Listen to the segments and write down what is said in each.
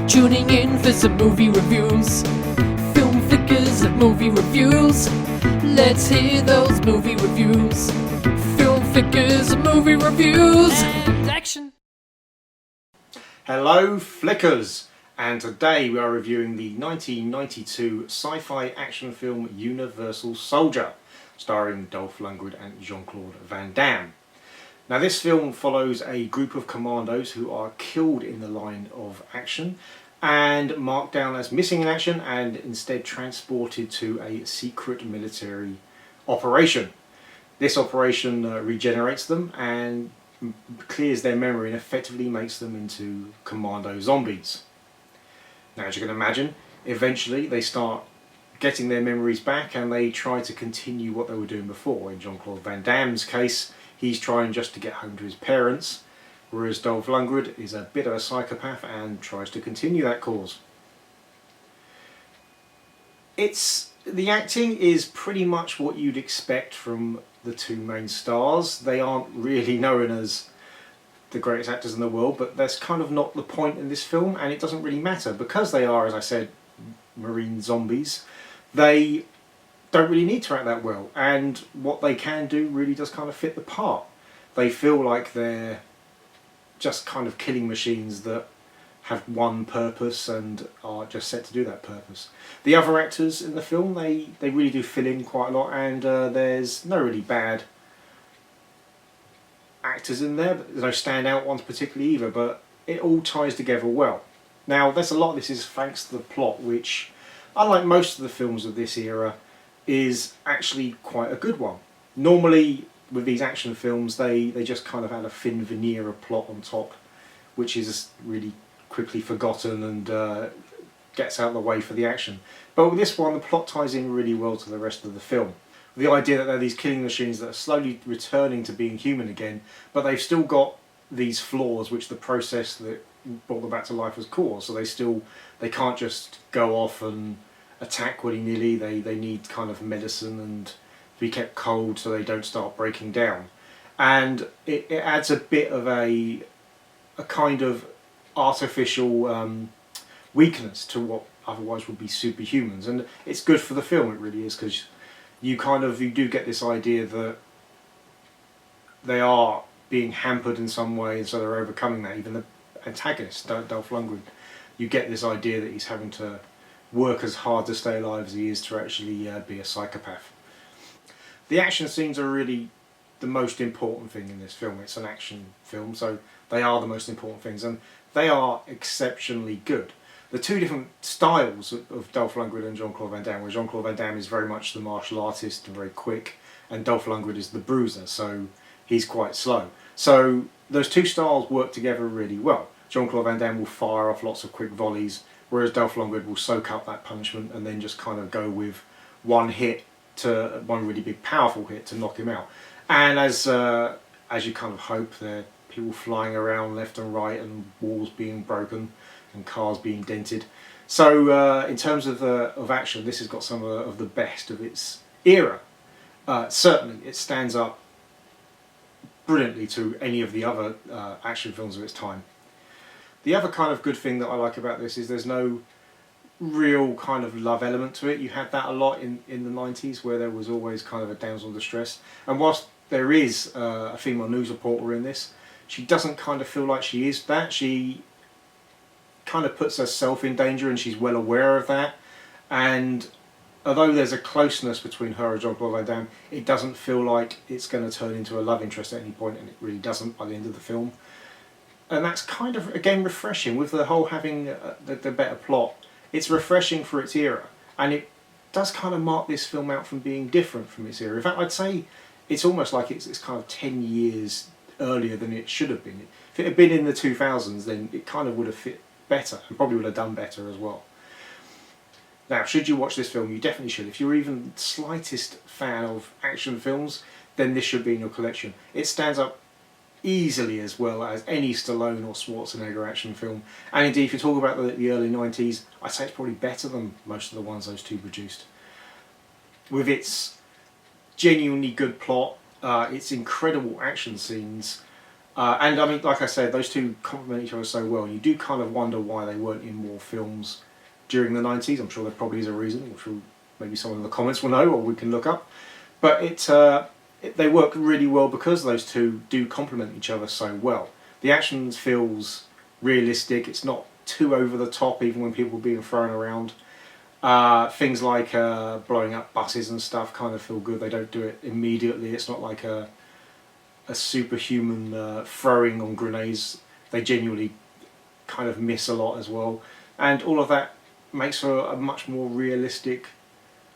Tuning in for some movie reviews. Film flickers and movie reviews. Let's hear those movie reviews. Film flickers and movie reviews. And action. Hello Flickers, and today we are reviewing the 1992 sci-fi action film Universal Soldier, starring Dolph Lundgren and Jean-Claude Van Damme. Now this film follows a group of commandos who are killed in the line of action and marked down as missing in action and instead transported to a secret military operation. This operation regenerates them and clears their memory and effectively makes them into commando zombies. Now, as you can imagine, eventually they start getting their memories back and they try to continue what they were doing before. In Jean-Claude Van Damme's case, he's trying just to get home to his parents, whereas Dolph Lundgren is a bit of a psychopath and tries to continue that cause. The acting is pretty much what you'd expect from the two main stars. They aren't really known as the greatest actors in the world, but that's kind of not the point in this film, and it doesn't really matter because they are, as I said, marine zombies. They don't really need to act that well, and what they can do really does kind of fit the part. They feel like they're just kind of killing machines that have one purpose and are just set to do that purpose. The other actors in the film, they really do fill in quite a lot, and there's no really bad actors in there, but there's no standout ones particularly either, but it all ties together well. Now, there's a lot of this is thanks to the plot, which, unlike most of the films of this era, is actually quite a good one. Normally, with these action films, they just kind of had a thin veneer of plot on top, which is really quickly forgotten and gets out of the way for the action. But with this one, the plot ties in really well to the rest of the film. The idea that they're these killing machines that are slowly returning to being human again, but they've still got these flaws which the process that brought them back to life has caused. So they can't just go off and attack willy-nilly. They need kind of medicine and be kept cold so they don't start breaking down. And it adds a bit of a kind of artificial weakness to what otherwise would be superhumans, and it's good for the film. It really is, because you do get this idea that they are being hampered in some way, and so they're overcoming that. Even the antagonist, Dolph Lundgren, you get this idea that he's having to work as hard to stay alive as he is to actually be a psychopath. The action scenes are really the most important thing in this film. It's an action film, so they are the most important things, and they are exceptionally good. The two different styles of Dolph Lundgren and Jean-Claude Van Damme, where Jean-Claude Van Damme is very much the martial artist and very quick, and Dolph Lundgren is the bruiser, so he's quite slow. So those two styles work together really well. Jean-Claude Van Damme will fire off lots of quick volleys, whereas Dolph Lundgren will soak up that punishment and then just kind of go with one really big powerful hit to knock him out. And as you kind of hope, there are people flying around left and right and walls being broken and cars being dented. So in terms of action, this has got some of the best of its era. Certainly it stands up brilliantly to any of the other action films of its time. The other kind of good thing that I like about this is there's no real kind of love element to it. You had that a lot in the 90s, where there was always kind of a damsel in distress, and whilst there is a female news reporter in this, she doesn't kind of feel like she is that. She kind of puts herself in danger and she's well aware of that, and although there's a closeness between her and Jean-Claude Van Damme, it doesn't feel like it's going to turn into a love interest at any point, and it really doesn't by the end of the film. And that's kind of, again, refreshing. With the whole having the better plot, it's refreshing for its era, and it does kind of mark this film out from being different from its era. In fact, I'd say it's almost like it's kind of 10 years earlier than it should have been. If it had been in the 2000s, then it kind of would have fit better, and probably would have done better as well. Now, should you watch this film? You definitely should. If you're even the slightest fan of action films, then this should be in your collection. It stands up easily as well as any Stallone or Schwarzenegger action film. And indeed, if you talk about the early 90s, I'd say it's probably better than most of the ones those two produced. With its genuinely good plot, its incredible action scenes, And I mean, like I said, those two complement each other so well. You do kind of wonder why they weren't in more films during the 90s. I'm sure there probably is a reason, which maybe someone in the comments will know, or we can look up. But they work really well because those two do complement each other so well. The action feels realistic. It's not too over the top, even when people are being thrown around. Things like blowing up buses and stuff kind of feel good. They don't do it immediately. It's not like a superhuman throwing on grenades. They genuinely kind of miss a lot as well. And all of that makes for a much more realistic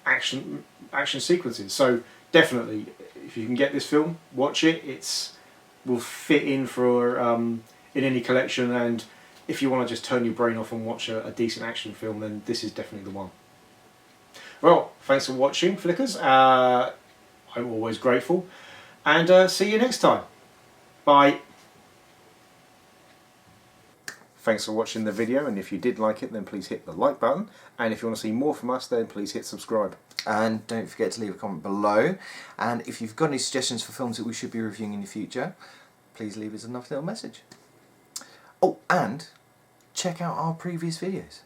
action sequences. So definitely, if you can get this film, watch it. Will fit in for in any collection, and if you want to just turn your brain off and watch a decent action film, then this is definitely the one. Well, thanks for watching, Flickers. I'm always grateful, and see you next time. Bye. Thanks for watching the video, and if you did like it, then please hit the like button, and if you want to see more from us, then please hit subscribe. And don't forget to leave a comment below, and if you've got any suggestions for films that we should be reviewing in the future, please leave us a nice little message. Oh, and check out our previous videos.